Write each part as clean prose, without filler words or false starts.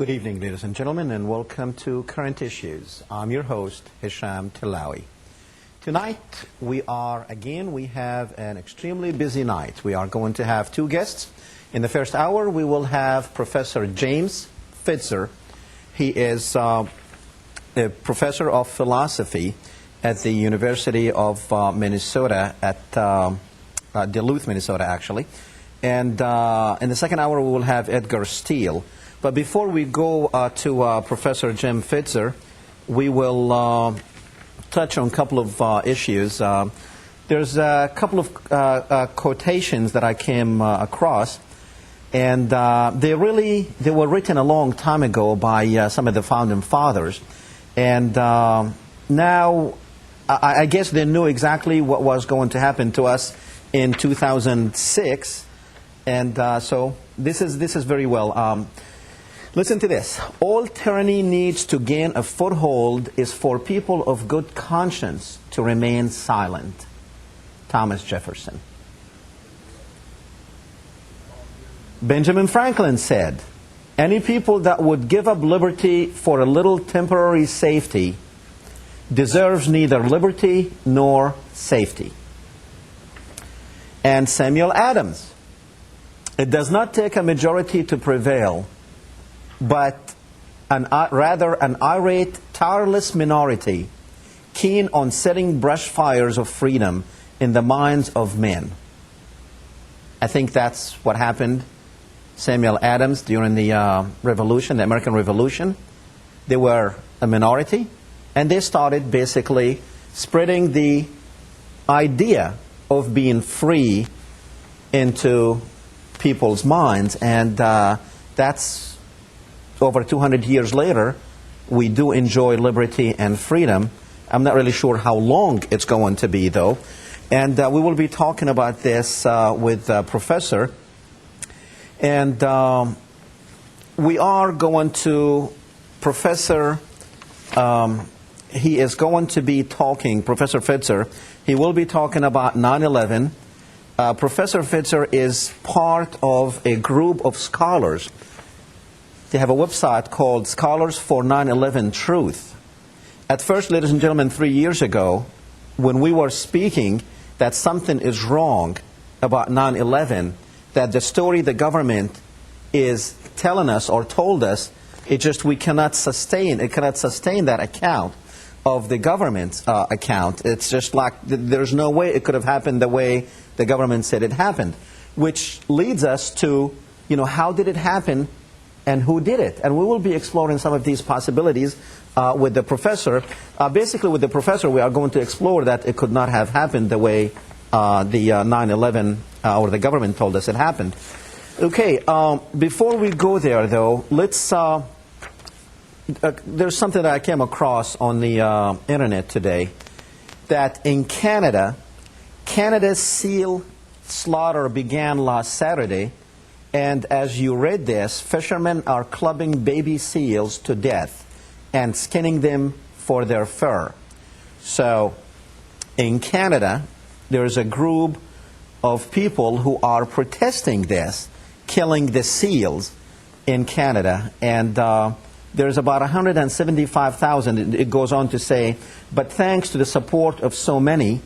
Good evening, ladies and gentlemen, and welcome to Current Issues. I'm your host, Hesham Tillawi. Tonight, we have an extremely busy night. We are going to have two guests. In the first hour, we will have Professor James Fetzer. He is a professor of philosophy at the University of Minnesota, at Duluth, Minnesota, actually. And in the second hour, we will have Edgar Steele. But before we go to Professor Jim Fetzer, we will touch on a couple of issues. There's a couple of quotations that I came across, and they were written a long time ago by some of the founding fathers. And now, I guess they knew exactly what was going to happen to us in 2006, and so this is very well. Listen to this. All tyranny needs to gain a foothold is for people of good conscience to remain silent. Thomas Jefferson. Benjamin Franklin said, any people that would give up liberty for a little temporary safety deserves neither liberty nor safety. And Samuel Adams, it does not take a majority to prevail, but rather an irate, tireless minority, keen on setting brush fires of freedom in the minds of men. I think that's what happened. Samuel Adams during the Revolution, the American Revolution, they were a minority, and they started basically spreading the idea of being free into people's minds, and that's over 200 years later, we do enjoy liberty and freedom. I'm not really sure how long it's going to be, though. And we will be talking about this with Professor. And we are going to, Professor, he is going to be talking, Professor Fetzer, he will be talking about 9/11. Professor Fetzer is part of a group of scholars. They have a website called Scholars for 9/11 Truth. At first, ladies and gentlemen, 3 years ago, when we were speaking that something is wrong about 9/11, that the story the government is telling us or told us, we cannot sustain that account of the government's account. It's just like there's no way it could have happened the way the government said it happened, which leads us to, how did it happen? And who did it? And we will be exploring some of these possibilities with the professor. Basically, with the professor, we are going to explore that it could not have happened the way the 9/11 or the government told us it happened. Okay, before we go there, though, let's. There's something that I came across on the internet today, that in Canada, Canada's seal slaughter began last Saturday. And as you read this, fishermen are clubbing baby seals to death and skinning them for their fur. So in Canada, there is a group of people who are protesting this, killing the seals in Canada. And there's about 175,000, it goes on to say, but thanks to the support of so many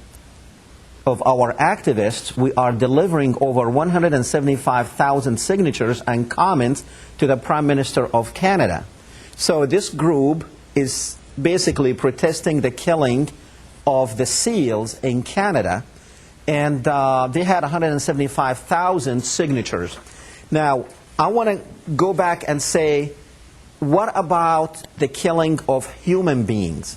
of our activists, we are delivering over 175,000 signatures and comments to the Prime Minister of Canada. So this group is basically protesting the killing of the seals in Canada, and they had 175,000 signatures. Now, I want to go back and say, what about the killing of human beings?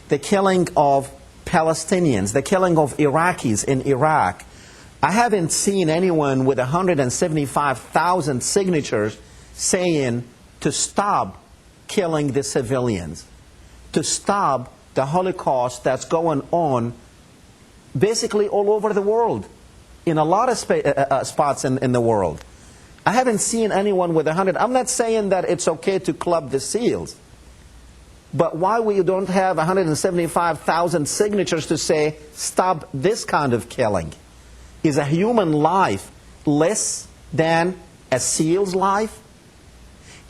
The killing of Palestinians, the killing of Iraqis in Iraq. I haven't seen anyone with 175,000 signatures saying to stop killing the civilians, to stop the Holocaust that's going on basically all over the world, in a lot of spots in the world. I haven't seen anyone with 100. I'm not saying that it's okay to club the seals. But why we don't have 175,000 signatures to say, stop this kind of killing? Is a human life less than a seal's life?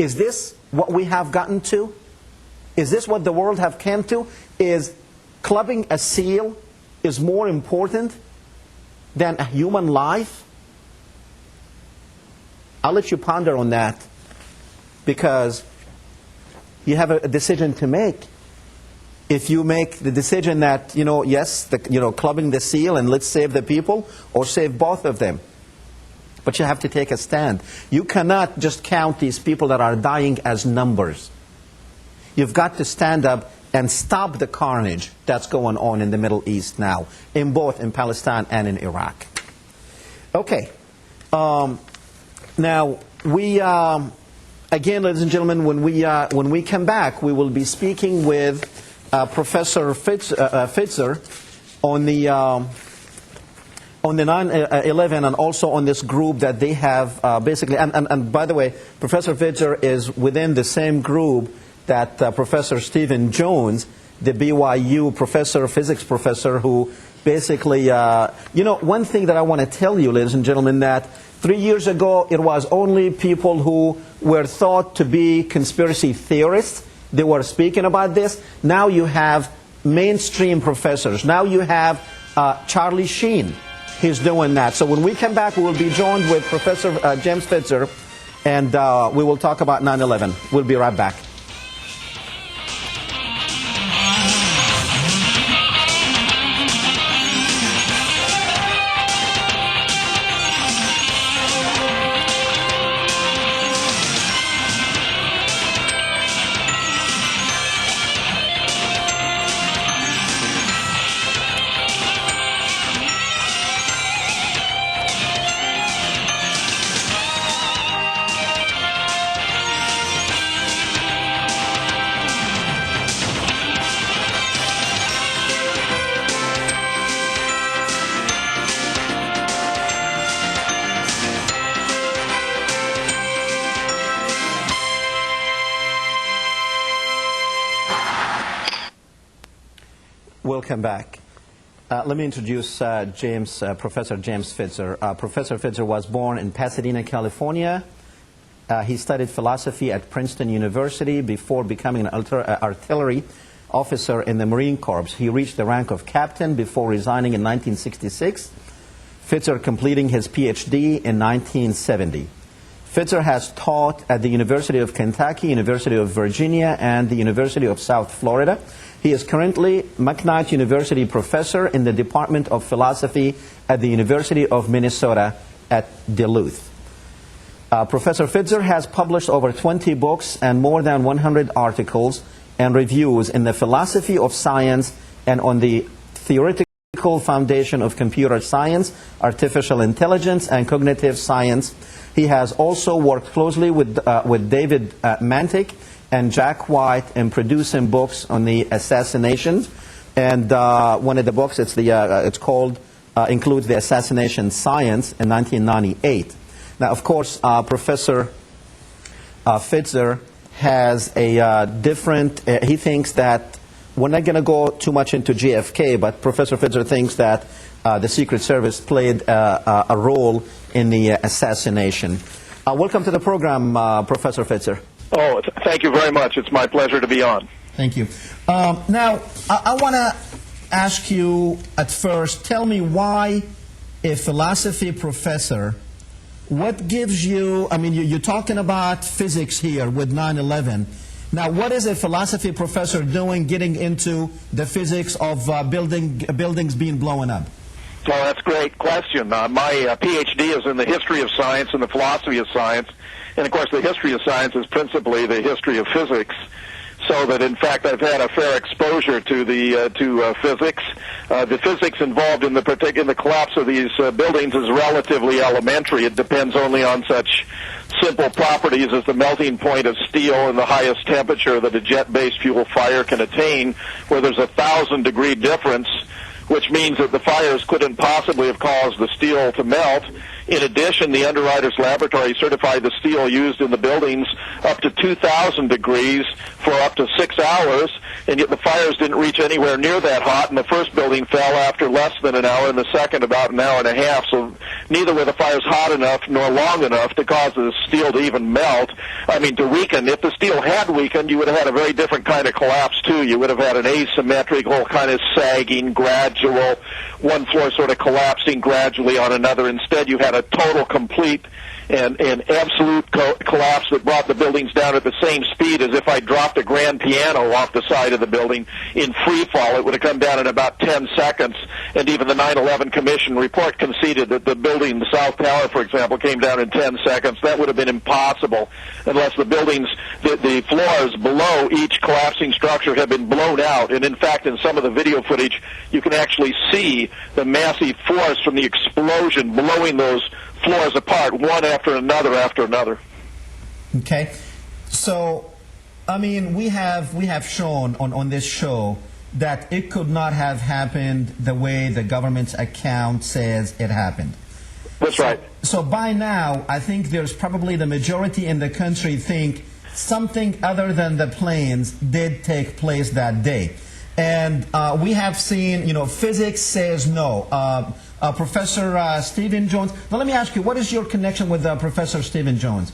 Is this what we have gotten to? Is this what the world have come to? Is clubbing a seal is more important than a human life? I'll let you ponder on that, because you have a decision to make. If you make the decision that, yes, clubbing the seal and let's save the people, or save both of them. But you have to take a stand. You cannot just count these people that are dying as numbers. You've got to stand up and stop the carnage that's going on in the Middle East now, in both in Palestine and in Iraq. Okay. Now, we, again, ladies and gentlemen, when we come back, we will be speaking with Professor Fetzer on the 9/11 and also on this group that they have basically. And by the way, Professor Fetzer is within the same group that Professor Stephen Jones, the BYU physics professor, who basically, one thing that I want to tell you, ladies and gentlemen, that 3 years ago it was only people who were thought to be conspiracy theorists. They were speaking about this. Now you have mainstream professors. Now you have Charlie Sheen. He's doing that. So when we come back, we will be joined with Professor James Fetzer, and we will talk about 9/11. We'll be right back. Welcome back. Let me introduce Professor James Fetzer. Professor Fetzer was born in Pasadena, California. He studied philosophy at Princeton University before becoming an artillery officer in the Marine Corps. He reached the rank of captain before resigning in 1966. Fetzer completing his PhD in 1970. Fetzer has taught at the University of Kentucky, University of Virginia, and the University of South Florida. He is currently McKnight University professor in the Department of Philosophy at the University of Minnesota at Duluth. Professor Fetzer has published over 20 books and more than 100 articles and reviews in the philosophy of science and on the theoretical foundation of computer science, artificial intelligence, and cognitive science. He has also worked closely with David Mantik and Jack White in producing books on the assassinations. And one of the books, it's called, includes The Assassination Science in 1998. Now, of course, Professor Fetzer has a different, he thinks that, we're not going to go too much into JFK, but Professor Fetzer thinks that the Secret Service played a role in the assassination. Welcome to the program, Professor Fetzer. Oh, thank you very much. It's my pleasure to be on. Thank you. Now, I want to ask you at first, tell me why a philosophy professor, what gives you, I mean, you're talking about physics here with 9/11. Now, what is a philosophy professor doing getting into the physics of buildings being blown up? So that's a great question. My PhD is in the history of science and the philosophy of science. And, of course, the history of science is principally the history of physics. So that, in fact, I've had a fair exposure to physics. The physics involved in the collapse of these buildings is relatively elementary. It depends only on such simple properties as the melting point of steel and the highest temperature that a jet-based fuel fire can attain, where there's a 1,000-degree difference, which means that the fires couldn't possibly have caused the steel to melt. In addition, the Underwriters Laboratory certified the steel used in the buildings up to 2,000 degrees for up to 6 hours, and yet the fires didn't reach anywhere near that hot, and the first building fell after less than an hour, and the second about an hour and a half. So neither were the fires hot enough nor long enough to cause the steel to even melt. I mean, to weaken. If the steel had weakened, you would have had a very different kind of collapse, too. You would have had an asymmetrical kind of sagging, gradual, one floor sort of collapsing gradually on another. Instead, you had a total, complete, and absolute collapse that brought the buildings down at the same speed as if I dropped a grand piano off the side of the building in free fall. It would have come down in about 10 seconds, and even the 9/11 Commission report conceded that the building, the South Tower, for example, came down in 10 seconds. That would have been impossible unless the buildings, the floors below each collapsing structure had been blown out. And in fact, in some of the video footage, you can actually see the massive force from the explosion blowing those floors apart, one after another after another. Okay, so I mean, we have shown on this show that it could not have happened the way the government's account says it happened. That's right. So by now, I think there's probably the majority in the country think something other than the planes did take place that day. And we have seen, physics says no. Professor Stephen Jones. Now, let me ask you, what is your connection with Professor Stephen Jones?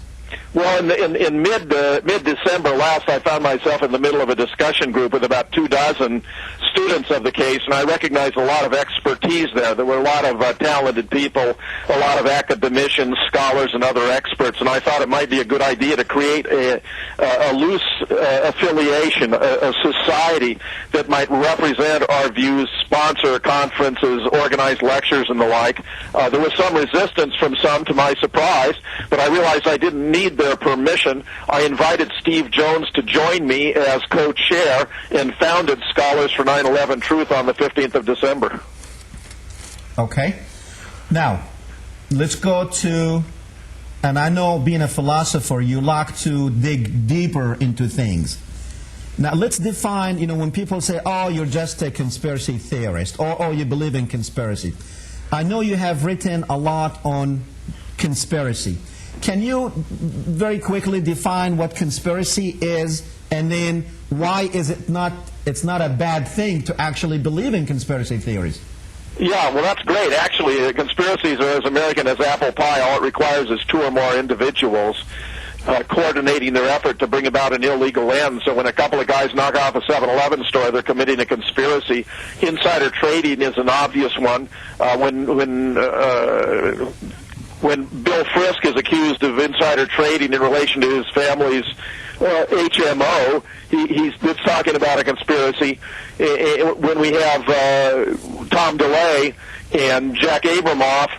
Well, in mid-December last, I found myself in the middle of a discussion group with about 24 students of the case, and I recognized a lot of expertise there. There were a lot of talented people, a lot of academicians, scholars, and other experts, and I thought it might be a good idea to create a loose affiliation, a society that might represent our views, sponsor conferences, organize lectures, and the like. There was some resistance from some, to my surprise, but I realized I didn't need their permission. I invited Steve Jones to join me as co-chair and founded Scholars for 9/11 Truth on the 15th of December. Okay. Now, let's go to, and I know being a philosopher, you like to dig deeper into things. Now, let's define, when people say, oh, you're just a conspiracy theorist, or oh, you believe in conspiracy. I know you have written a lot on conspiracy. Can you very quickly define what conspiracy is, and then why is it's not a bad thing to actually believe in conspiracy theories? Yeah, well, that's great. Actually, conspiracies are as American as apple pie. All it requires is two or more individuals coordinating their effort to bring about an illegal end. So when a couple of guys knock off a 7-Eleven store, they're committing a conspiracy. Insider trading is an obvious one. When Bill Frisk is accused of insider trading in relation to his family's HMO, he's talking about a conspiracy. When we have Tom DeLay and Jack Abramoff,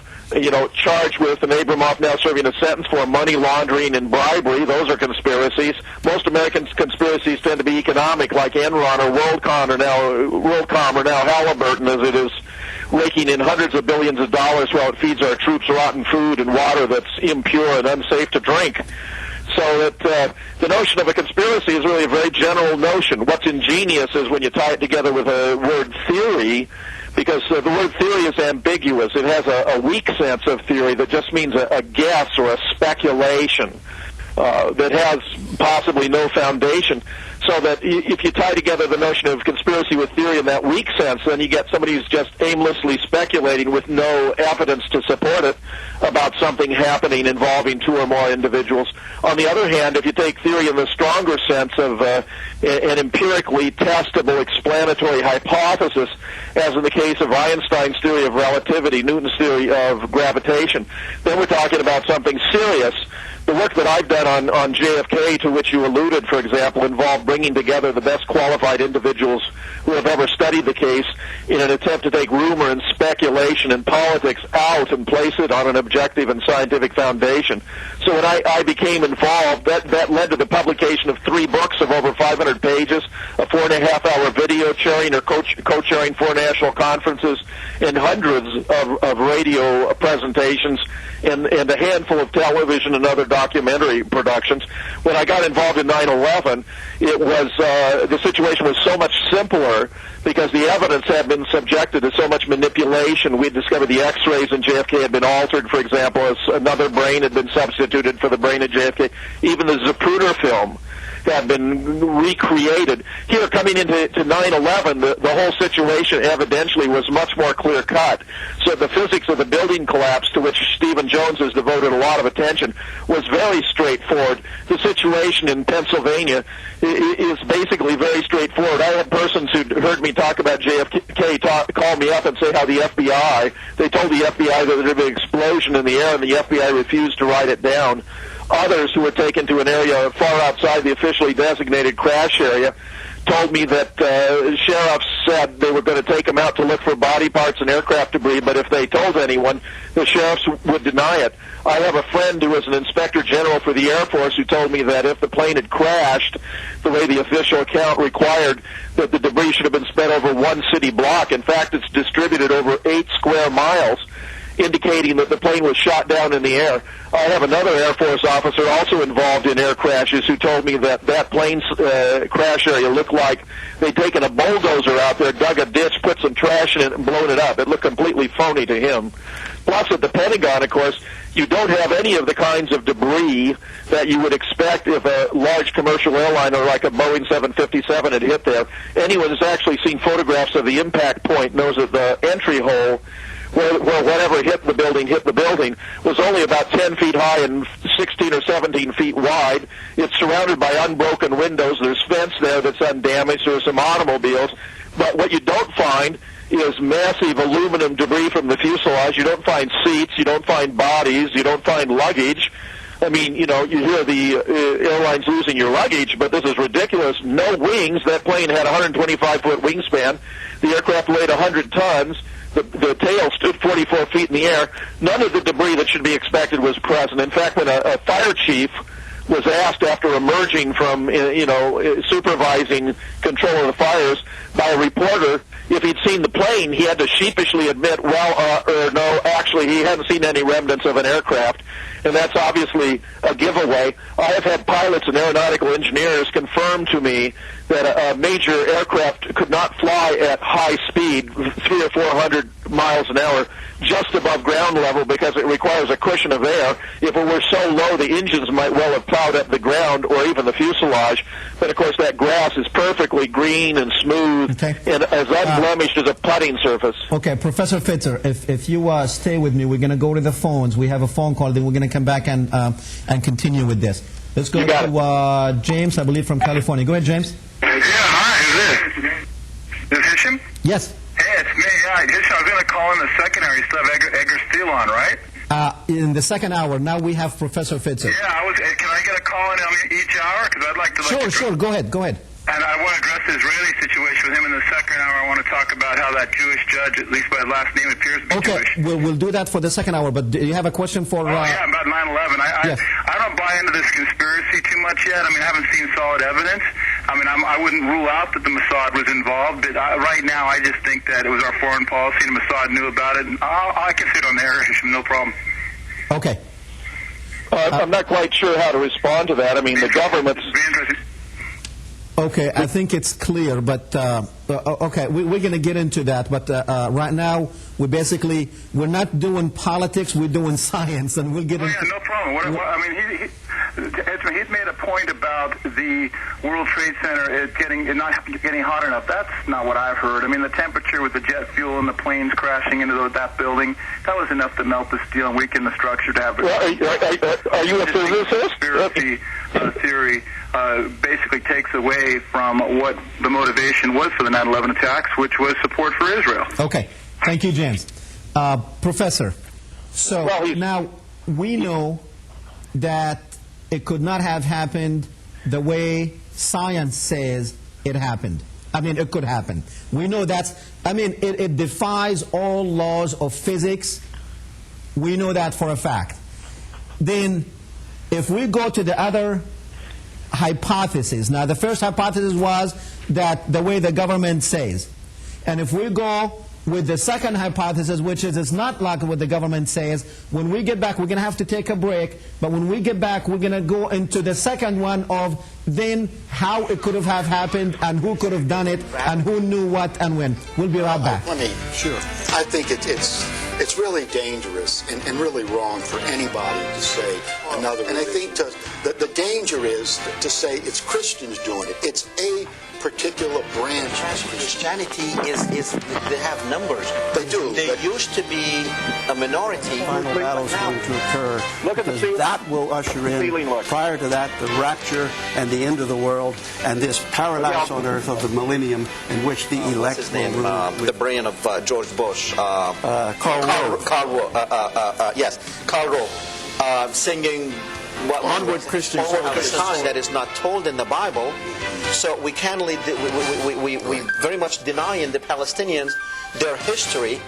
charged with, and Abramoff now serving a sentence for money laundering and bribery, those are conspiracies. Most American conspiracies tend to be economic, like Enron or WorldCom or now Halliburton, as it is raking in hundreds of billions of dollars while it feeds our troops rotten food and water that's impure and unsafe to drink. So that the notion of a conspiracy is really a very general notion. What's ingenious is when you tie it together with a word theory, because the word theory is ambiguous. It has a weak sense of theory that just means a guess or a speculation that has possibly no foundation. So that if you tie together the notion of conspiracy with theory in that weak sense, then you get somebody who's just aimlessly speculating with no evidence to support it about something happening involving two or more individuals. On the other hand, if you take theory in the stronger sense of an empirically testable explanatory hypothesis, as in the case of Einstein's theory of relativity, Newton's theory of gravitation, then we're talking about something serious. The work that I've done on JFK, to which you alluded, for example, involved bringing together the best qualified individuals who have ever studied the case in an attempt to take rumor and speculation and politics out and place it on an objective and scientific foundation. So when I became involved, that led to the publication of 3 books of over 500 pages, a 4.5-hour video chairing or co-chairing 4 national conferences, and hundreds of radio presentations, and a handful of television and other documentary productions. When I got involved in 9/11, it was the situation was so much simpler because the evidence had been subjected to so much manipulation. We discovered the X-rays in JFK had been altered, for example, as another brain had been substituted for the brain of JFK. Even the Zapruder film had been recreated. Here, coming into 9/11, the whole situation evidentially was much more clear-cut. So the physics of the building collapse, to which Stephen Jones has devoted a lot of attention, was very straightforward. The situation in Pennsylvania is basically very straightforward. I had persons who heard me talk about JFK call me up and say how the FBI, they told the FBI that there had been an explosion in the air and the FBI refused to write it down. Others who were taken to an area far outside the officially designated crash area told me that sheriffs said they were going to take them out to look for body parts and aircraft debris, but if they told anyone, the sheriffs would deny it. I have a friend who was an inspector general for the Air Force who told me that if the plane had crashed, the way the official account required, that the debris should have been spread over one city block. In fact, it's distributed over 8 square miles, indicating that the plane was shot down in the air. I have another Air Force officer also involved in air crashes who told me that that plane's crash area looked like they'd taken a bulldozer out there, dug a ditch, put some trash in it, and blown it up. It looked completely phony to him. Plus, at the Pentagon, of course, you don't have any of the kinds of debris that you would expect if a large commercial airliner like a Boeing 757 had hit there. Anyone who's actually seen photographs of the impact point knows that the entry hole where whatever hit the building was only about 10 feet high and 16 or 17 feet wide. It's surrounded by unbroken windows. There's fence there that's undamaged. There's some automobiles. But what you don't find is massive aluminum debris from the fuselage. You don't find seats. You don't find bodies. You don't find luggage. I mean, you know, you hear the airlines losing your luggage, but this is ridiculous. No wings. That plane had a 125-foot wingspan. The aircraft weighed 100 tons. The tail stood 44 feet in the air. None of the debris that should be expected was present. In fact, when a fire chief was asked after emerging from, supervising control of the fires by a reporter if he'd seen the plane, he had to sheepishly admit, no, actually, he hadn't seen any remnants of an aircraft. And that's obviously a giveaway. I have had pilots and aeronautical engineers confirm to me that a major aircraft could not fly at high speed, 300 or 400 miles an hour, just above ground level because it requires a cushion of air. If it were so low, the engines might well have plowed up the ground or even the fuselage. But, of course, that grass is perfectly green and smooth and as unblemished as a putting surface. Okay, Professor Fetzer, if you stay with me, we're going to go to the phones. We have a phone call, then we're going to come back and continue with this. Let's go to James, I believe, from California. Go ahead, James. Yeah, hi, who's this? Is Hesham? Yes. Hey, it's me. Hi, Hesham, I was going to call in the second hour. You still have Edgar Steele on, right? In the second hour, now we have Professor Fetzer. Yeah, can I get a call in each hour? Because I'd like to... Sure, go ahead. And I want to address the Israeli situation with him in the second hour. I want to talk about how that Jewish judge, at least by last name, appears to be Jewish. Okay, we'll do that for the second hour, but do you have a question for... yeah, about 9/11. Yes. I don't buy into this conspiracy too much yet. I mean, I haven't seen solid evidence. I mean, I wouldn't rule out that the Mossad was involved, but right now I just think that it was our foreign policy, and the Mossad knew about it. And I can sit on there, no problem. Okay. I'm not quite sure how to respond to that. I mean, the government's... Okay, I think it's clear, but okay, we're going to get into that. But right now, we're not doing politics; we're doing science, and we'll get into. Yeah, no problem. I mean, he's made a point about the World Trade Center not getting hot enough. That's not what I've heard. I mean, the temperature with the jet fuel and the planes crashing into that building, that was enough to melt the steel and weaken the structure to have. Well, are you a physicist? Conspiracy theory basically takes away from what the motivation was for the 9/11 attacks, which was support for Israel. Okay. Thank you, James. Professor, so now we know that it could not have happened the way science says it happened. I mean, it could happen. We know it defies all laws of physics. We know that for a fact. Then, if we go to the other hypothesis, now the first hypothesis was that the way the government says, and if we go with the second hypothesis, which is it's not like what the government says. When we get back, we're going to have to take a break, but when we get back, we're going to go into the second one of then how it could have happened and who could have done it and who knew what and when. We'll be right back. Sure. I think it's really dangerous and really wrong for anybody to say another. And I think the danger is to say it's Christians doing it. It's a particular branch of Christianity is they have numbers. They do. They used to be a minority. Final battle's going to occur. Look at the because that will usher in, prior to that, the rapture and the end of the world and this paradise on earth of the millennium in which the elect will rule. The brain of George Bush. Karl Rove. Yes, Karl Rove. Singing what Onward Christian time that is not told in the Bible. So we can't we very much deny in the Palestinians their history.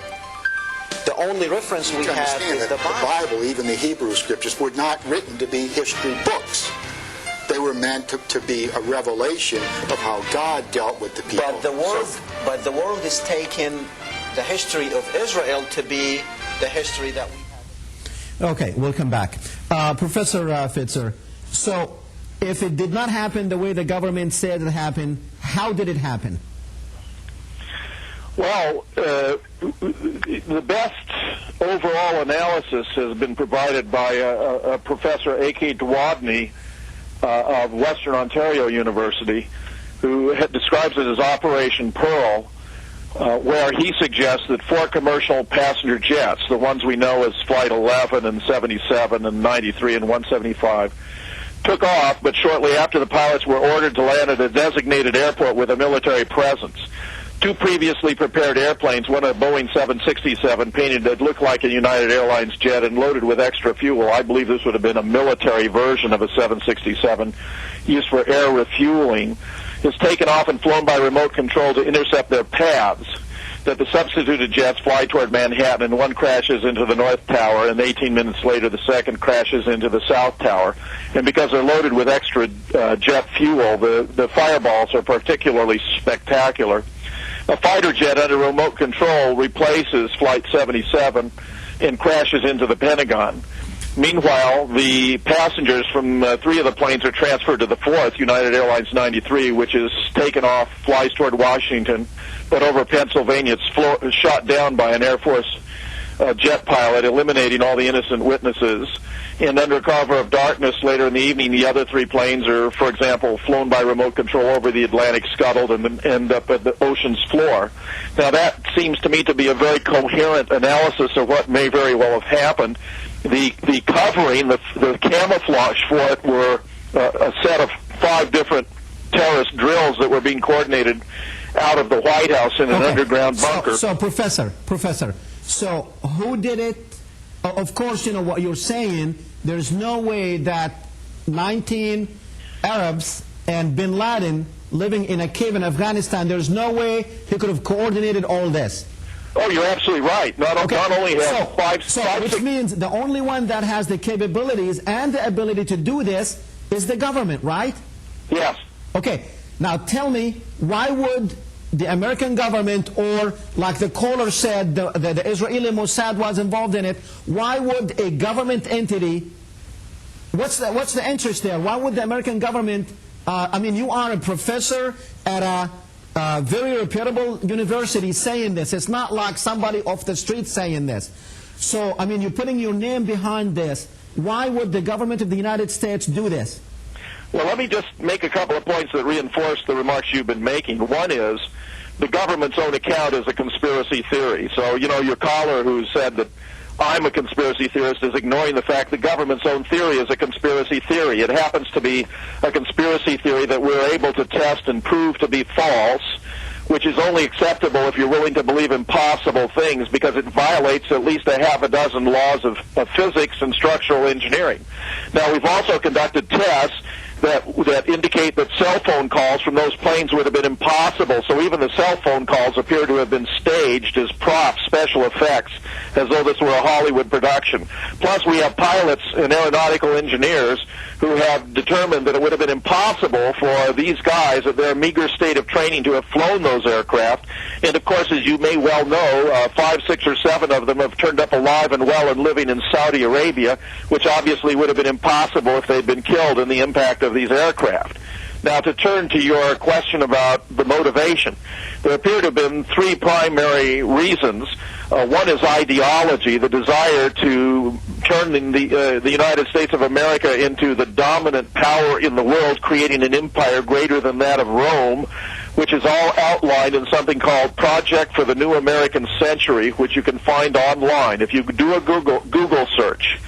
The only reference we have is the Bible. The Bible, even the Hebrew scriptures, were not written to be history books. They were meant to be a revelation of how God dealt with the people. But the world is taking the history of Israel to be the history that we have. Okay, we'll come back. Professor Fetzer, so if it did not happen the way the government said it happened, how did it happen? Well, the best overall analysis has been provided by a Professor A.K. Dewodney of Western Ontario University, who describes it as Operation Pearl, where he suggests that 4 commercial passenger jets, the ones we know as Flight 11 and 77 and 93 and 175, took off, but shortly after the pilots were ordered to land at a designated airport with a military presence. 2 previously prepared airplanes, one a Boeing 767 painted that looked like a United Airlines jet and loaded with extra fuel. I believe this would have been a military version of a 767 used for air refueling, is taken off and flown by remote control to intercept their paths. That the substituted jets fly toward Manhattan, and one crashes into the North Tower, and 18 minutes later the second crashes into the South Tower. And because they're loaded with extra jet fuel, the fireballs are particularly spectacular. A fighter jet under remote control replaces Flight 77 and crashes into the Pentagon. Meanwhile, the passengers from 3 of the planes are transferred to the 4th, United Airlines 93, which is taken off, flies toward Washington, but over Pennsylvania it's shot down by an Air Force jet pilot, eliminating all the innocent witnesses. And under cover of darkness later in the evening, the other 3 planes are, for example, flown by remote control over the Atlantic, scuttled, and end up at the ocean's floor. Now that seems to me to be a very coherent analysis of what may very well have happened. The covering, the camouflage for it were a set of 5 different terrorist drills that were being coordinated out of the White House in an underground bunker. So, Professor, so who did it? Of course, you know what you're saying. There's no way that 19 Arabs and bin Laden living in a cave in Afghanistan, there's no way he could have coordinated all this. Oh, you're absolutely right. Not only have which means the only one that has the capabilities and the ability to do this is the government, right? Yes. Okay. Now tell me, why would the American government, or like the caller said, the Israeli Mossad was involved in it, why would a government entity, what's the interest there? Why would the American government, I mean, you are a professor at a very reputable university saying this. It's not like somebody off the street saying this. So, I mean, you're putting your name behind this. Why would the government of the United States do this? Well, let me just make a couple of points that reinforce the remarks you've been making. One is the government's own account is a conspiracy theory. So, you know, your caller who said that I'm a conspiracy theorist is ignoring the fact the government's own theory is a conspiracy theory. It happens to be a conspiracy theory that we're able to test and prove to be false, which is only acceptable if you're willing to believe impossible things, because it violates at least a half a dozen laws of physics and structural engineering. Now, we've also conducted tests that indicate that cell phone calls from those planes would have been impossible. So even the cell phone calls appear to have been staged as props, special effects, as though this were a Hollywood production. Plus, we have pilots and aeronautical engineers who have determined that it would have been impossible for these guys at their meager state of training to have flown those aircraft. And, of course, as you may well know, 5, 6, or 7 of them have turned up alive and well and living in Saudi Arabia, which obviously would have been impossible if they'd been killed in the impact of these aircraft. Now, to turn to your question about the motivation, there appear to have been 3 primary reasons. One is ideology, the desire to turn the United States of America into the dominant power in the world, creating an empire greater than that of Rome, which is all outlined in something called Project for the New American Century, which you can find online. If you do a Google search,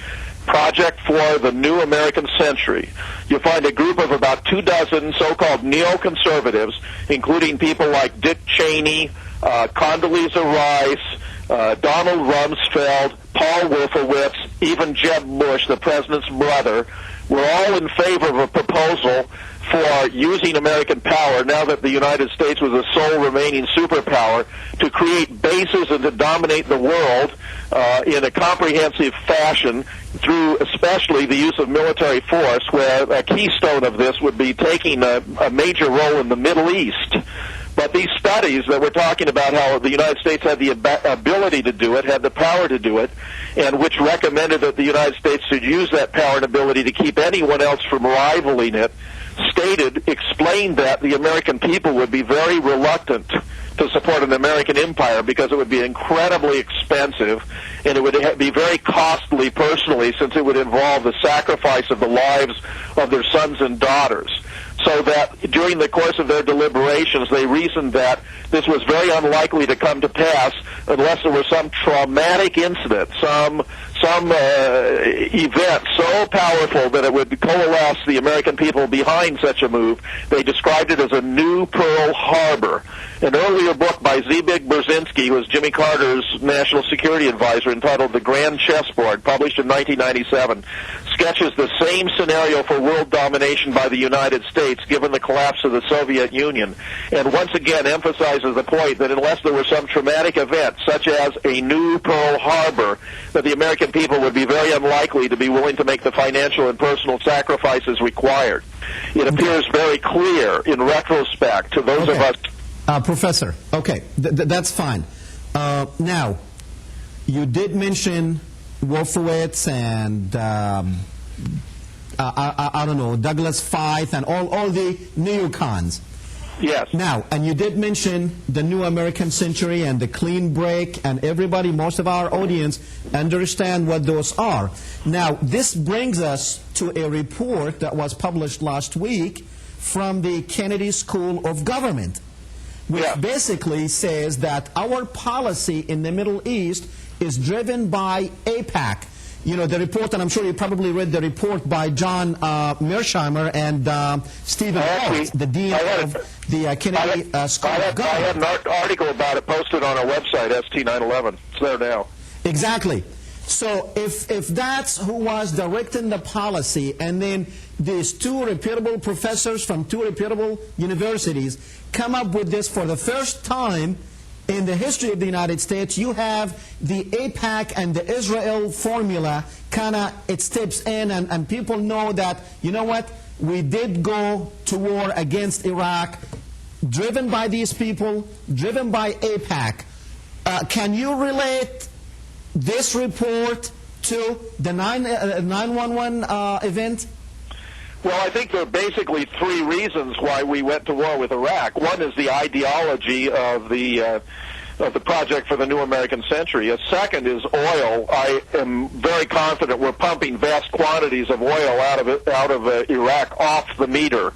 Project for the New American Century, you'll find a group of about 24 so-called neoconservatives, including people like Dick Cheney, Condoleezza Rice, Donald Rumsfeld, Paul Wolfowitz, even Jeb Bush, the president's brother, were all in favor of a proposal for using American power, now that the United States was the sole remaining superpower, to create bases and to dominate the world in a comprehensive fashion through especially the use of military force, where a keystone of this would be taking a major role in the Middle East. But these studies that we're talking about, how the United States had the ability to do it, had the power to do it, and which recommended that the United States should use that power and ability to keep anyone else from rivaling it, explained that the American people would be very reluctant to support an American empire because it would be incredibly expensive and it would be very costly personally, since it would involve the sacrifice of the lives of their sons and daughters. So that during the course of their deliberations, they reasoned that this was very unlikely to come to pass unless there was some traumatic incident, some event so powerful that it would coalesce the American people behind such a move. They described it as a new Pearl Harbor. An earlier book by Zbig Brzezinski, who was Jimmy Carter's national security advisor, entitled The Grand Chessboard, published in 1997, sketches the same scenario for world domination by the United States given the collapse of the Soviet Union, and once again emphasizes the point that unless there was some traumatic event, such as a new Pearl Harbor, that the American people would be very unlikely to be willing to make the financial and personal sacrifices required. It appears very clear in retrospect to those of us. Professor, okay, that's fine. Now, you did mention Wolfowitz and I don't know, Douglas Feith and all the neocons. Yes. Now, and you did mention the New American Century and the clean break, and everybody, most of our audience, understand what those are. Now, this brings us to a report that was published last week from the Kennedy School of Government, which basically says that our policy in the Middle East is driven by AIPAC. You know, the report, and I'm sure you probably read the report by John Mearsheimer and Stephen Hart, the dean of the Kennedy School of Government. I had an article about it posted on our website, ST911. It's there now. Exactly. So if that's who was directing the policy, and then these 2 reputable professors from 2 reputable universities come up with this for the first time in the history of the United States, you have the AIPAC and the Israel formula kind of, it steps in, and people know that, you know what, we did go to war against Iraq, driven by these people, driven by AIPAC. Can you relate this report to the 9/11 event? Well, I think there are basically 3 reasons why we went to war with Iraq. One is the ideology of the Project for the New American Century. A second is oil. I am very confident we're pumping vast quantities of oil out of Iraq off the meter,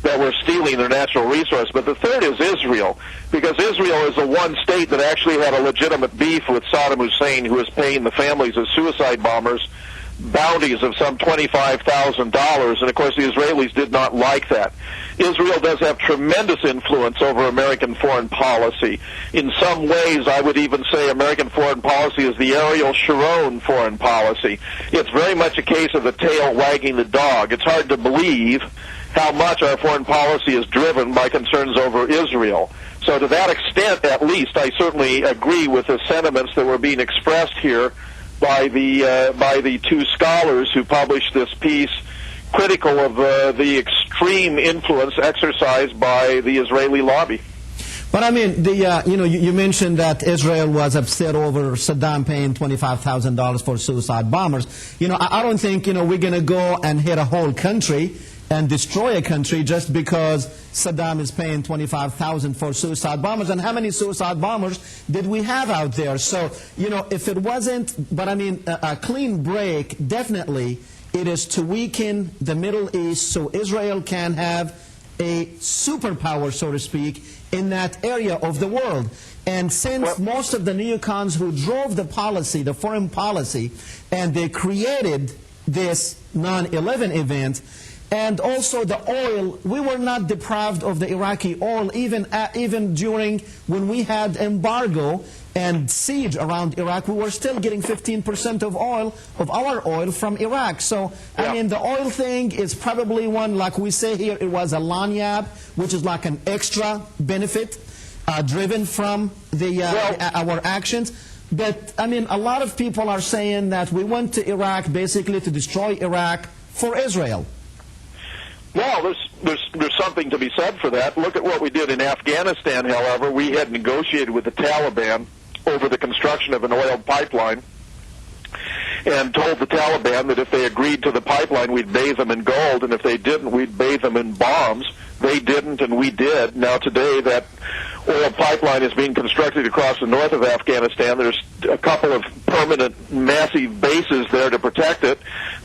that we're stealing their natural resource. But the third is Israel, because Israel is the one state that actually had a legitimate beef with Saddam Hussein, who was paying the families of suicide bombers bounties of some $25,000, and of course the Israelis did not like that. Israel does have tremendous influence over American foreign policy. In some ways, I would even say American foreign policy is the Ariel Sharon foreign policy. It's very much a case of the tail wagging the dog. It's hard to believe, how much our foreign policy is driven by concerns over Israel. So to that extent, at least, I certainly agree with the sentiments that were being expressed here by the two scholars who published this piece, critical of the extreme influence exercised by the Israeli lobby. But I mean, you mentioned that Israel was upset over Saddam paying $25,000 for suicide bombers. I don't think we're going to go and hit a whole country and destroy a country just because Saddam is paying $25,000 for suicide bombers. And how many suicide bombers did we have out there? So if it wasn't, but I mean, a clean break, definitely, it is to weaken the Middle East so Israel can have a superpower, so to speak, in that area of the world. And since most of the neocons who drove the policy, the foreign policy, and they created this 9/11 event, and also the oil, we were not deprived of the Iraqi oil even during when we had embargo and siege around Iraq. We were still getting 15% of our oil from Iraq. So, I mean, the oil thing is probably one, like we say here, it was a lanyard, which is like an extra benefit driven from our actions. But, I mean, a lot of people are saying that we went to Iraq basically to destroy Iraq for Israel. Well, there's something to be said for that. Look at what we did in Afghanistan, however. We had negotiated with the Taliban over the construction of an oil pipeline and told the Taliban that if they agreed to the pipeline, we'd bathe them in gold, and if they didn't, we'd bathe them in bombs. They didn't, and we did. Now today, that oil pipeline is being constructed across the north of Afghanistan. There's a couple of permanent, massive bases there to protect it.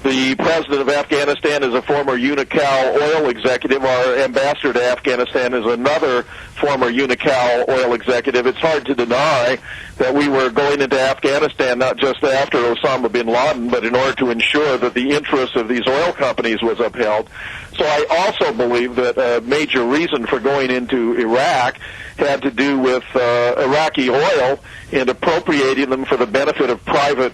The president of Afghanistan is a former Unocal oil executive. Our ambassador to Afghanistan is another former Unocal oil executive. It's hard to deny that we were going into Afghanistan not just after Osama bin Laden, but in order to ensure that the interests of these oil companies was upheld. So I also believe that a major reason for going into Iraq had to do with Iraqi oil and appropriating them for the benefit of private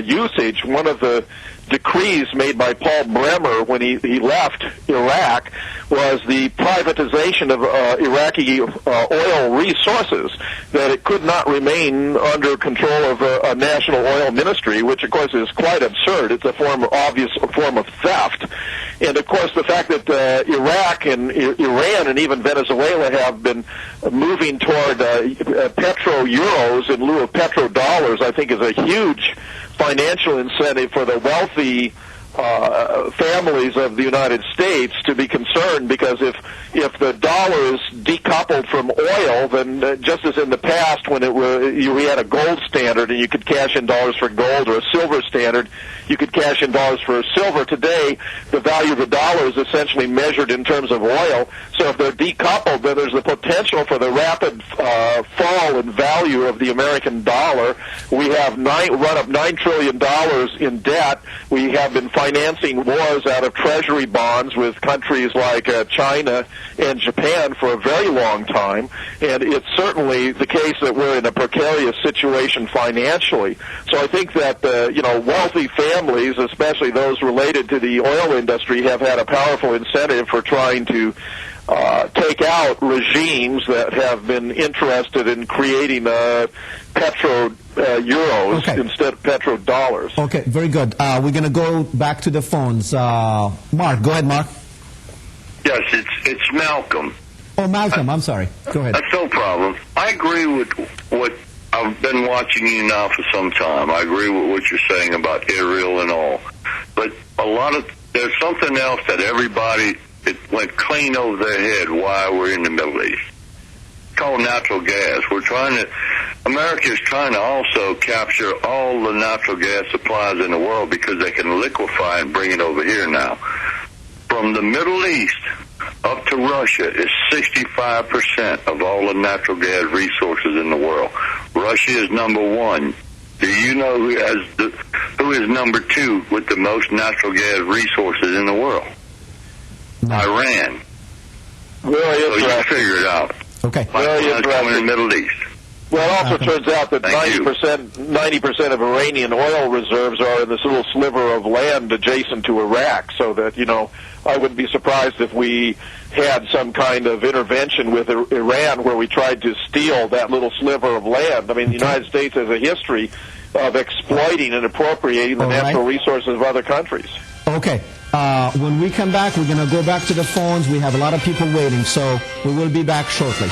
usage. One of the decrees made by Paul Bremer when he left Iraq was the privatization of Iraqi oil resources, that it could not remain under control of a national oil ministry, which of course is quite absurd. It's a obvious form of theft. And of course the fact that Iraq and Iran and even Venezuela have been moving toward petro-euros in lieu of petro-dollars, I think is a huge financial incentive for the wealthy families of the United States to be concerned, because if the dollar is decoupled from oil, then just as in the past when we had a gold standard and you could cash in dollars for gold, or a silver standard, you could cash in dollars for silver. Today, the value of the dollar is essentially measured in terms of oil. So if they're decoupled, then there's the potential for the rapid fall in value of the American dollar. We have run up $9 trillion in debt. We have been financing wars out of treasury bonds with countries like China and Japan for a very long time, and it's certainly the case that we're in a precarious situation financially. So I think that wealthy families, especially those related to the oil industry, have had a powerful incentive for trying to take out regimes that have been interested in creating petro-euros instead of petro-dollars. Okay, very good. We're going to go back to the phones. Mark, go ahead, Mark. Yes, it's Malcolm. Oh, Malcolm, I'm sorry. Go ahead. That's no problem. I agree with what I've been watching you now for some time. I agree with what you're saying about Israel and all. But there's something else that everybody, it went clean over their head why we're in the Middle East. It's called natural gas. America is trying to also capture all the natural gas supplies in the world because they can liquefy and bring it over here now. From the Middle East up to Russia is 65% of all the natural gas resources in the world. Russia is number one. Do you know who is number two with the most natural gas resources in the world? No. Iran. Very so you figure it out. Okay. Pipelines coming in the Middle East. Well, it also turns out that 90% of Iranian oil reserves are in this little sliver of land adjacent to Iraq, so that, I wouldn't be surprised if we had some kind of intervention with Iran where we tried to steal that little sliver of land. I mean, the United States has a history of exploiting and appropriating the natural resources of other countries. Okay. When we come back, we're going to go back to the phones. We have a lot of people waiting, so we will be back shortly.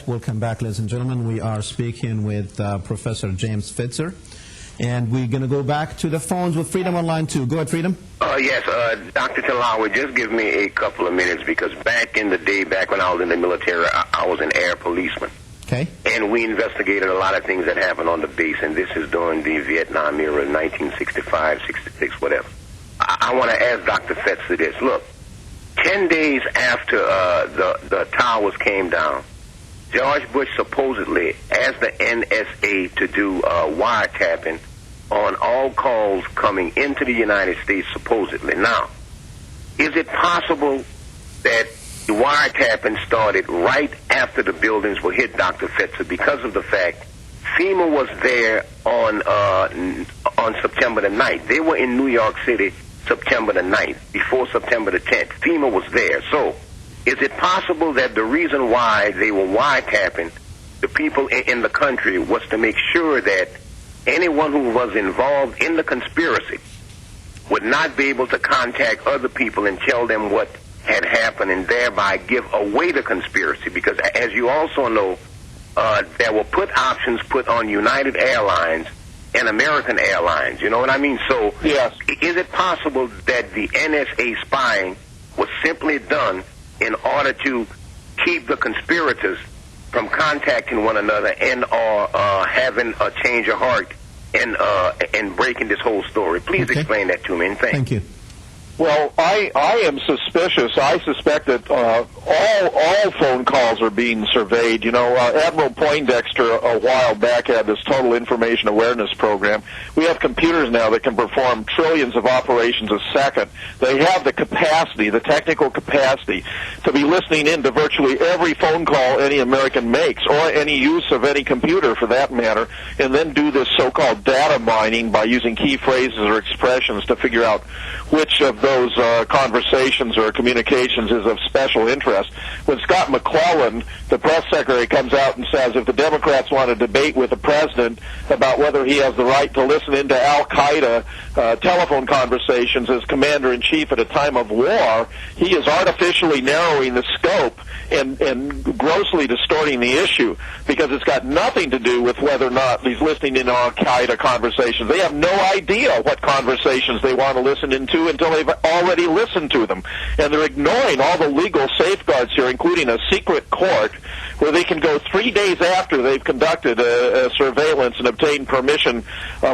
Welcome back, ladies and gentlemen. We are speaking with Professor James Fetzer, and we're going to go back to the phones with Freedom on line 2. Go ahead, Freedom. Yes, Dr. Tillawi, just give me a couple of minutes, because back in the day, back when I was in the military, I was an air policeman. Okay. And we investigated a lot of things that happened on the base, and this is during the Vietnam era, 1965, 66, whatever. I want to ask Dr. Fetzer this. Look, 10 days after the towers came down, George Bush supposedly asked the NSA to do wiretapping on all calls coming into the United States, supposedly. Now, is it possible that the wiretapping started right after the buildings were hit, Dr. Fetzer, because of the fact FEMA was there on September the 9th. They were in New York City September the 9th, before September the 10th. FEMA was there. So, is it possible that the reason why they were wiretapping the people in the country was to make sure that anyone who was involved in the conspiracy would not be able to contact other people and tell them what had happened, and thereby give away the conspiracy? Because, as you also know, there were put options put on United Airlines and American Airlines. You know what I mean? So, yes. Is it possible that the NSA spying was simply done in order to keep the conspirators from contacting one another and or having a change of heart and breaking this whole story? Please explain that to me, and thank you. Well, I am suspicious. I suspect that all phone calls are being surveyed. Admiral Poindexter a while back had this total information awareness program. We have computers now that can perform trillions of operations a second. They have the capacity, the technical capacity, to be listening in to virtually every phone call any American makes, or any use of any computer for that matter, and then do this so-called data mining by using key phrases or expressions to figure out which of those conversations or communications is of special interest. When Scott McClellan, the press secretary, comes out and says if the Democrats want to debate with the president about whether he has the right to listen into Al-Qaeda telephone conversations as commander-in-chief at a time of war, he is artificially narrowing the scope and grossly distorting the issue, because it's got nothing to do with whether or not he's listening in Al-Qaeda conversations. They have no idea what conversations they want to listen into until they've already listened to them. And they're ignoring all the legal safeguards here, including a secret court where they can go 3 days after they've conducted a surveillance and obtained permission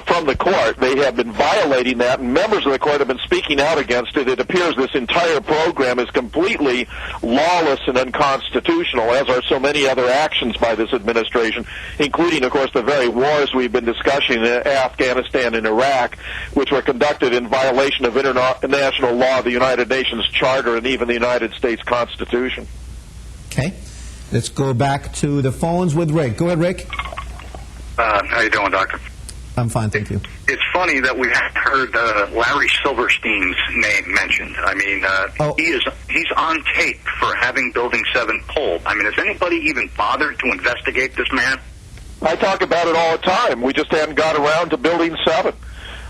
from the court. They have been violating that, and members of the court have been speaking out against it. It appears this entire program is completely lawless and unconstitutional, as are so many other actions by this administration, including, of course, the very wars we've been discussing in Afghanistan and Iraq, which were conducted in violation of international law, the United Nations Charter, and even the United States Constitution. Okay. Let's go back to the phones with Rick. Go ahead, Rick. How you doing, Doctor? I'm fine, thank you. It's funny that we haven't heard Larry Silverstein's name mentioned. I mean, he's on tape for having Building 7 pulled. I mean, has anybody even bothered to investigate this man? I talk about it all the time. We just haven't got around to Building 7.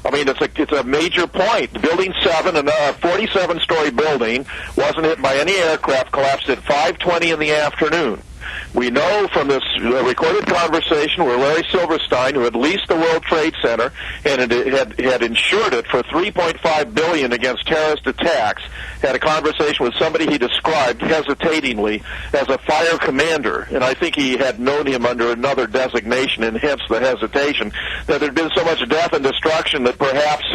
I mean, it's a major point. Building 7, a 47-story building, wasn't hit by any aircraft, collapsed at 5:20 in the afternoon. We know from this recorded conversation where Larry Silverstein, who had leased the World Trade Center and had insured it for $3.5 billion against terrorist attacks, had a conversation with somebody he described hesitatingly as a fire commander, and I think he had known him under another designation, and hence the hesitation, that there had been so much death and destruction that perhaps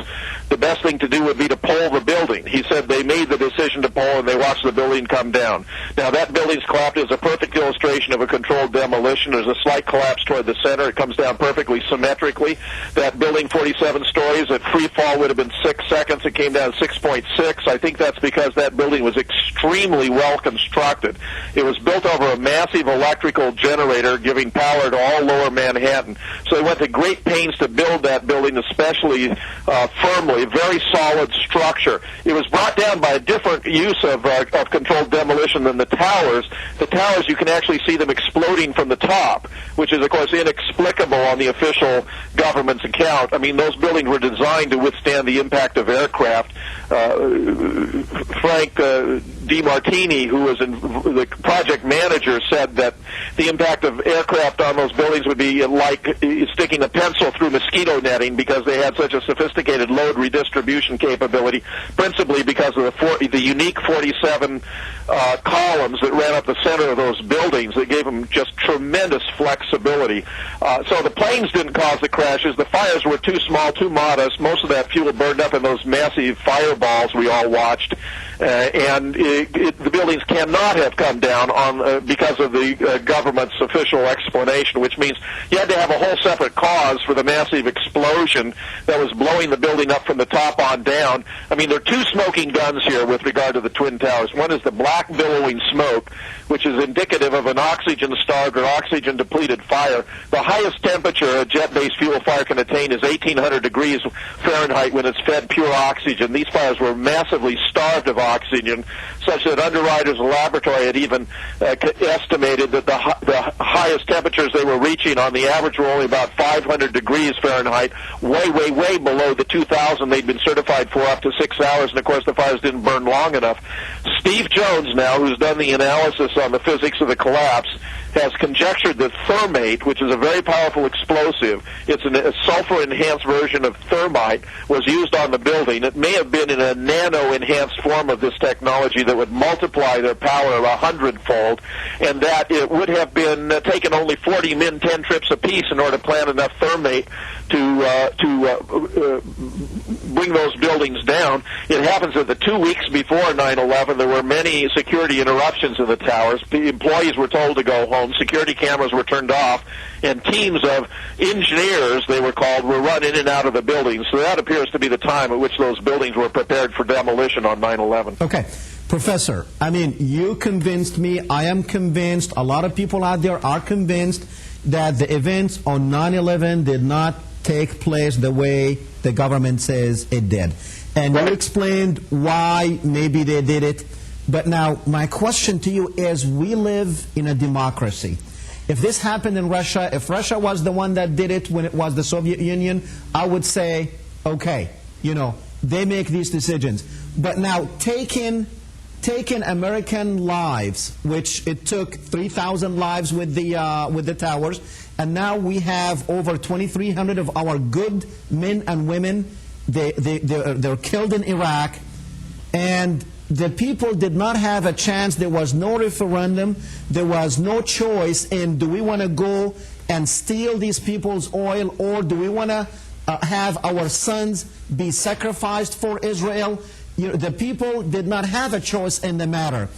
the best thing to do would be to pole the building. He said they made the decision to pole, and they watched the building come down. Now, that building's collapse is a perfect illustration of a controlled demolition. There's a slight collapse toward the center. It comes down perfectly symmetrically. That building, 47 stories, at free fall would have been 6 seconds. It came down 6.6. I think that's because that building was extremely well constructed. It was built over a massive electrical generator giving power to all lower Manhattan. So they went to great pains to build that building, especially firmly, very solid structure. It was brought down by a different use of controlled demolition than the towers. The towers, you can actually see them exploding from the top, which is, of course, inexplicable on the official government's account. I mean, those buildings were designed to withstand the impact of aircraft. Frank DiMartini, who was the project manager, said that the impact of aircraft on those buildings would be like sticking a pencil through mosquito netting because they had such a sophisticated load redistribution capability, principally because of the unique 47 columns that ran up the center of those buildings that gave them just tremendous flexibility. So the planes didn't cause the crashes. The fires were too small, too modest. Most of that fuel burned up in those massive fireballs we all watched. And the buildings cannot have come down on because of the government's official explanation, which means you had to have a whole separate cause for the massive explosion that was blowing the building up from the top on down. I mean, there are two smoking guns here with regard to the Twin Towers. One is the black billowing smoke, which is indicative of an oxygen-starved or oxygen-depleted fire. The highest temperature a jet-based fuel fire can attain is 1,800 degrees Fahrenheit when it's fed pure oxygen. These fires were massively starved of oxygen, such that Underwriters Laboratory had even estimated that the highest temperatures they were reaching on the average were only about 500 degrees Fahrenheit, way, way, way below the 2,000 they'd been certified for up to 6 hours, and of course the fires didn't burn long enough. Steve Jones now, who's done the analysis on the physics of the collapse, has conjectured that thermate, which is a very powerful explosive, it's a sulfur-enhanced version of thermite, was used on the building. It may have been in a nano-enhanced form of this technology that would multiply their power 100-fold, and that it would have been taken only 40 men 10 trips apiece in order to plant enough thermate to bring those buildings down. It happens that the 2 weeks before 9/11, there were many security interruptions in the towers. The employees were told to go home. Security cameras were turned off, and teams of engineers, they were called, were run in and out of the buildings. So that appears to be the time at which those buildings were prepared for demolition on 9/11. Okay. Professor, I mean, you convinced me. I am convinced. A lot of people out there are convinced that the events on 9/11 did not take place the way the government says it did. And you explained why maybe they did it. But now, my question to you is, we live in a democracy. If this happened in Russia, if Russia was the one that did it when it was the Soviet Union, I would say, okay, you know, they make these decisions. But now, taking American lives, which it took 3,000 lives with the towers, and now we have over 2,300 of our good men and women. They're killed in Iraq, and the people did not have a chance. There was no referendum. There was no choice in, do we want to go and steal these people's oil, or do we want to have our sons be sacrificed for Israel? You know, the people did not have a choice in the matter.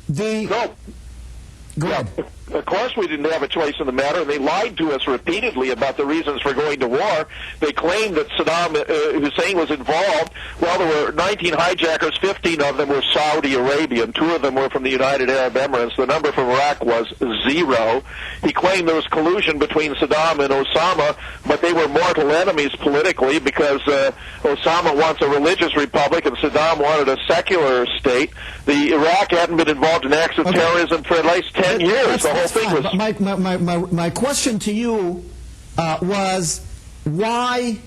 No. Go ahead. Of course we didn't have a choice in the matter, and they lied to us repeatedly about the reasons for going to war. They claimed that Saddam Hussein was involved. Well, there were 19 hijackers, 15 of them were Saudi Arabian, 2 of them were from the United Arab Emirates. The number from Iraq was 0. He claimed there was collusion between Saddam and Osama, but they were mortal enemies politically because Osama wants a religious republic and Saddam wanted a secular state. The Iraq hadn't been involved in acts of terrorism for at least 10 years. The whole thing was... My question to you was, why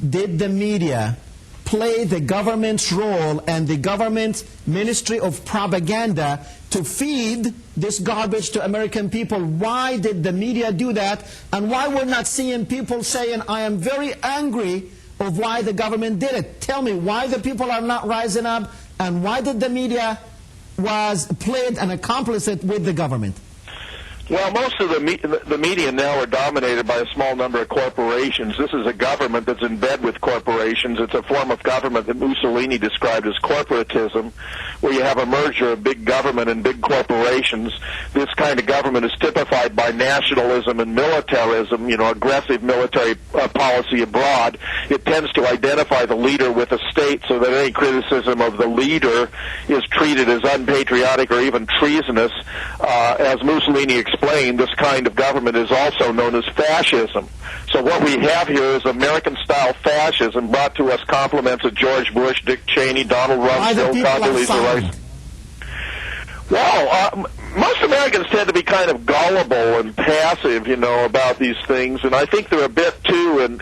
did the media play the government's role and the government's ministry of propaganda to feed this garbage to American people? Why did the media do that? And why we're not seeing people saying, I am very angry of why the government did it? Tell me why the people are not rising up, and why did the media played an accomplice with the government? Well, most of the media now are dominated by a small number of corporations. This is a government that's in bed with corporations. It's a form of government that Mussolini described as corporatism, where you have a merger of big government and big corporations. This kind of government is typified by nationalism and militarism, aggressive military policy abroad. It tends to identify the leader with the state so that any criticism of the leader is treated as unpatriotic or even treasonous. As Mussolini explained, this kind of government is also known as fascism. So what we have here is American-style fascism brought to us compliments of George Bush, Dick Cheney, Donald Rumsfeld, Condoleezza Rice. Well, most Americans tend to be kind of gullible and passive, about these things, and I think they're a bit too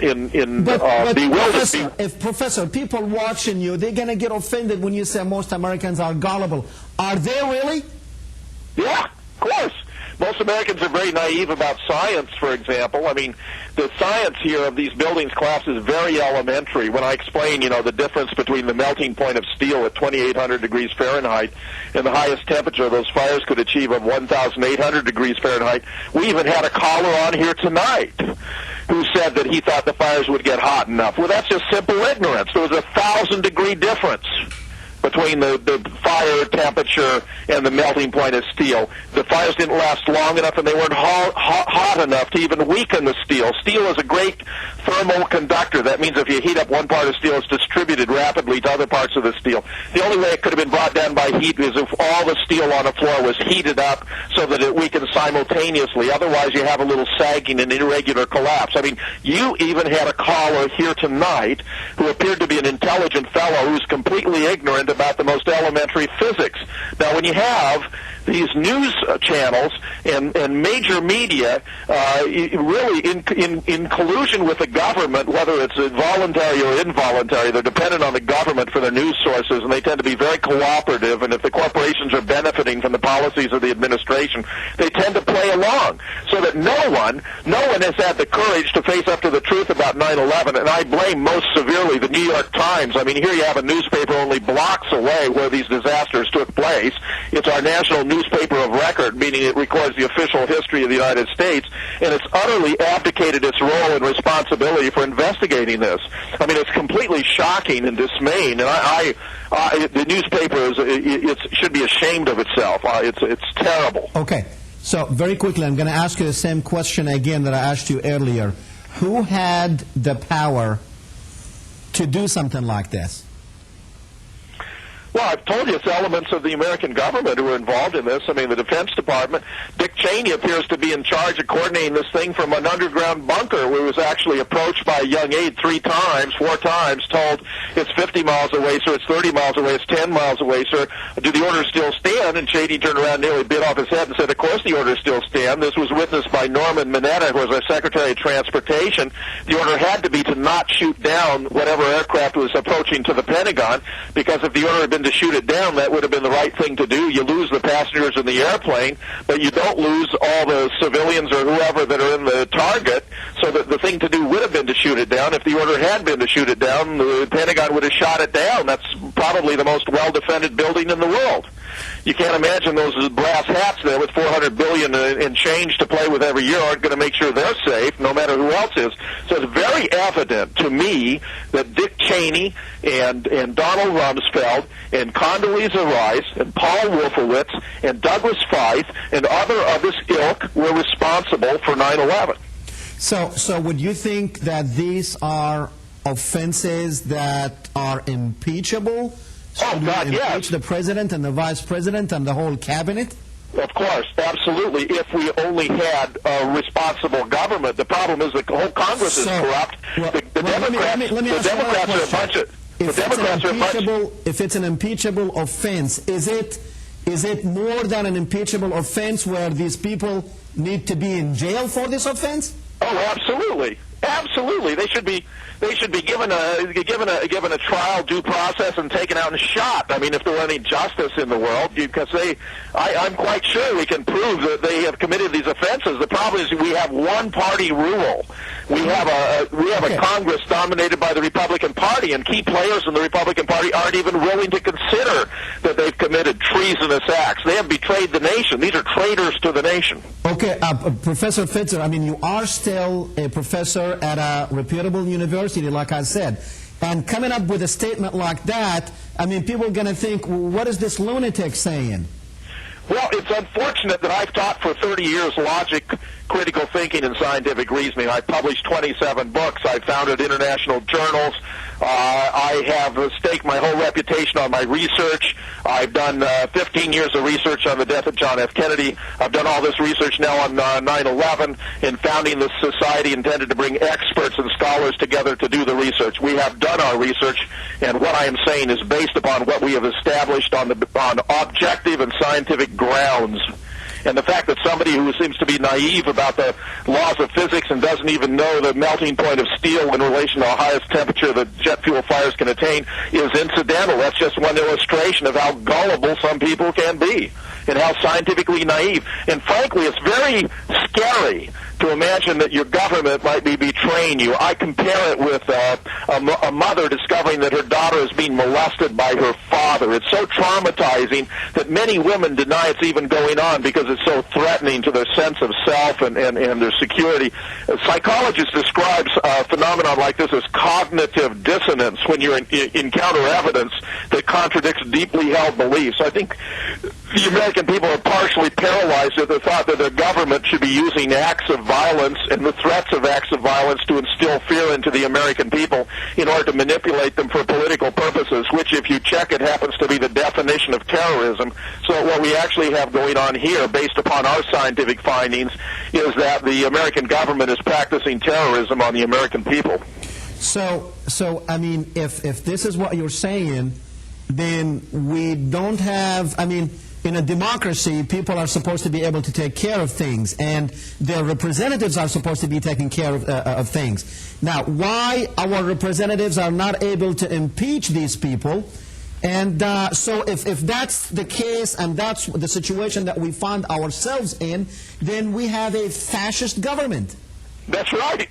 bewildered. Professor, people watching you, they're going to get offended when you say most Americans are gullible. Are they really? Yeah, of course. Most Americans are very naive about science, for example. I mean, the science here of these buildings collapse is very elementary. When I explain, the difference between the melting point of steel at 2,800 degrees Fahrenheit and the highest temperature those fires could achieve of 1,800 degrees Fahrenheit, we even had a caller on here tonight who said that he thought the fires would get hot enough. Well, that's just simple ignorance. There was a 1,000-degree difference between the fire temperature and the melting point of steel. The fires didn't last long enough, and they weren't hot enough to even weaken the steel. Steel is a great thermal conductor. That means if you heat up one part of steel, it's distributed rapidly to other parts of the steel. The only way it could have been brought down by heat is if all the steel on the floor was heated up so that it weakened simultaneously. Otherwise, you have a little sagging and irregular collapse. I mean, you even had a caller here tonight who appeared to be an intelligent fellow who's completely ignorant about the most elementary physics. Now, when you have these news channels and major media really in collusion with the government, whether it's voluntary or involuntary, they're dependent on the government for their news sources, and they tend to be very cooperative, and if the corporations are benefiting from the policies of the administration, they tend to play along, so that no one has had the courage to face up to the truth about 9/11, and I blame most severely the New York Times. I mean, here you have a newspaper only blocks away where these disasters took place. It's our national newspaper of record, meaning it records the official history of the United States, and it's utterly abdicated its role and responsibility for investigating this. I mean, it's completely shocking and dismaying, and the newspaper should be ashamed of itself. It's terrible. Okay, so very quickly, I'm going to ask you the same question again that I asked you earlier. Who had the power to do something like this? Well, I've told you it's elements of the American government who are involved in this. I mean, the Defense Department. Dick Cheney appears to be in charge of coordinating this thing from an underground bunker where he was actually approached by a young aide 4 times, told it's 50 miles away, sir, it's 30 miles away, it's 10 miles away, sir. Do the orders still stand? And Cheney turned around and nearly bit off his head and said, of course the orders still stand. This was witnessed by Norman Mineta, who was our Secretary of Transportation. The order had to be to not shoot down whatever aircraft was approaching to the Pentagon, because if the order had been to shoot it down, that would have been the right thing to do. You lose the passengers in the airplane, but you don't lose all the civilians or whoever that are in the target. So the thing to do would have been to shoot it down. If the order had been to shoot it down, the Pentagon would have shot it down. That's probably the most well-defended building in the world. You can't imagine those brass hats there with $400 billion in change to play with every year aren't going to make sure they're safe, no matter who else is. So it's very evident to me that Dick Cheney and Donald Rumsfeld and Condoleezza Rice and Paul Wolfowitz and Douglas Feith and other of this ilk were responsible for 9/11. So would you think that these are offenses that are impeachable? Oh, God, yes. Impeach the president and the vice president and the whole cabinet? Of course, absolutely, if we only had a responsible government. The problem is the whole Congress is corrupt. The Democrats are a bunch of... If it's an impeachable offense, is it more than an impeachable offense where these people need to be in jail for this offense? Oh, absolutely. absolutely. They should be given a trial, due process, and taken out and shot. I mean, if there were any justice in the world, because I'm quite sure we can prove that they have committed these offenses. The problem is we have one-party rule. We have a Congress dominated by the Republican Party, and key players in the Republican Party aren't even willing to consider that they've committed treasonous acts. They have betrayed the nation. These are traitors to the nation. Okay, Professor Fetzer, I mean, you are still a professor at a reputable university, like I said. And coming up with a statement like that, I mean, people are going to think, what is this lunatic saying? Well, it's unfortunate that I've taught for 30 years logic, critical thinking, and scientific reasoning. I've published 27 books. I've founded international journals. I have staked my whole reputation on my research. I've done 15 years of research on the death of John F. Kennedy. I've done all this research now on 9/11 in founding this society intended to bring experts and scholars together to do the research. We have done our research, and what I am saying is based upon what we have established on objective and scientific grounds. And the fact that somebody who seems to be naive about the laws of physics and doesn't even know the melting point of steel in relation to the highest temperature that jet fuel fires can attain is incidental. That's just one illustration of how gullible some people can be and how scientifically naive. And frankly, it's very scary to imagine that your government might be betraying you. I compare it with a mother discovering that her daughter is being molested by her father. It's so traumatizing that many women deny it's even going on because it's so threatening to their sense of self and their security. Psychologists describe a phenomenon like this as cognitive dissonance when you encounter evidence that contradicts deeply held beliefs. I think the American people are partially paralyzed at the thought that the government should be using acts of violence and the threats of acts of violence to instill fear into the American people in order to manipulate them for political purposes, which, if you check it, happens to be the definition of terrorism. So what we actually have going on here, based upon our scientific findings, is that the American government is practicing terrorism on the American people. So I mean, if this is what you're saying, then we don't have, I mean, in a democracy, people are supposed to be able to take care of things, and their representatives are supposed to be taking care of things. Now, why our representatives are not able to impeach these people? And so if that's the case and that's the situation that we find ourselves in, then we have a fascist government. That's right.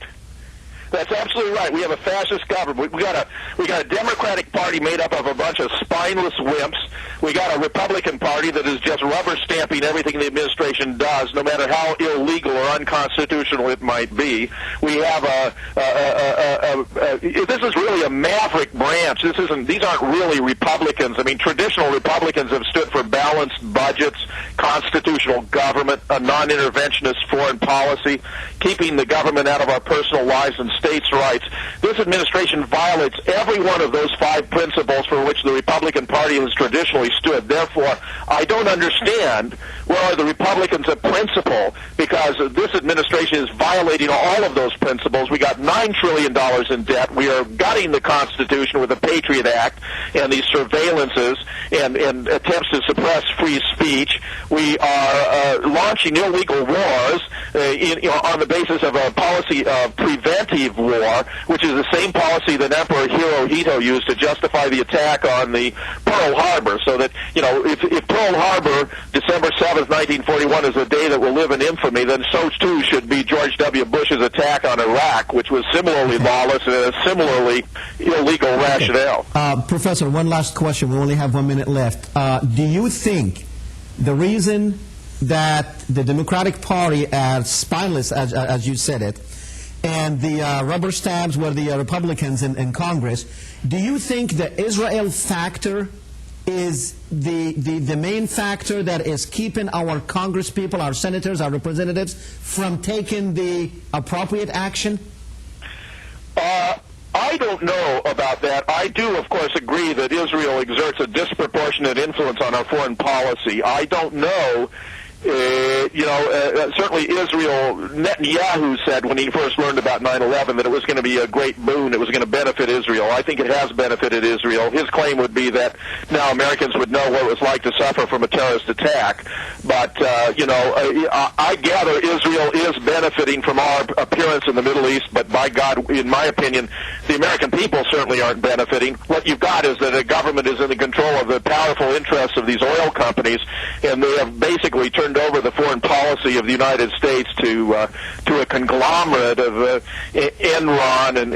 That's absolutely right. We have a fascist government. We got a Democratic Party made up of a bunch of spineless wimps. We got a Republican Party that is just rubber stamping everything the administration does, no matter how illegal or unconstitutional it might be. We have this is really a maverick branch. These aren't really Republicans. I mean, traditional Republicans have stood for balanced budgets, constitutional government, a non-interventionist foreign policy, keeping the government out of our personal lives and states' rights. This administration violates every one of those 5 principles for which the Republican Party has traditionally stood. Therefore, I don't understand where are the Republicans a principle, because this administration is violating all of those principles. We got $9 trillion in debt. We are gutting the Constitution with the Patriot Act and these surveillances and attempts to suppress free speech. We are launching illegal wars on the basis of a policy of preventive war, which is the same policy that Emperor Hirohito used to justify the attack on the Pearl Harbor. So that, if Pearl Harbor, December 7th, 1941, is a day that will live in infamy, then so too should be George W. Bush's attack on Iraq, which was similarly lawless and a similarly illegal rationale. Professor, one last question. We only have 1 minute left. Do you think the reason that the Democratic Party, as spineless as you said it, and the rubber stamps were the Republicans in Congress, do you think the Israel factor is the main factor that is keeping our Congress people, our senators, our representatives from taking the appropriate action? I don't know about that. I do, of course, agree that Israel exerts a disproportionate influence on our foreign policy. I don't know Certainly Israel, Netanyahu said when he first learned about 9/11 that it was going to be a great boon, it was going to benefit Israel. I think it has benefited Israel. His claim would be that now Americans would know what it was like to suffer from a terrorist attack. But, I gather Israel is benefiting from our appearance in the Middle East, but by God, in my opinion, the American people certainly aren't benefiting. What you've got is that a government is in the control of the powerful interests of these oil companies, and they have basically turned over the foreign policy of the United States to a conglomerate of Enron and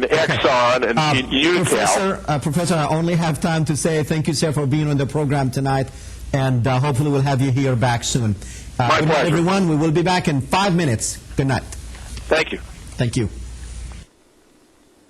Exxon and Ucal. Professor, I only have time to say thank you, sir, for being on the program tonight, and hopefully we'll have you here back soon. My pleasure. Everyone, we will be back in 5 minutes. Good night. Thank you. Thank you.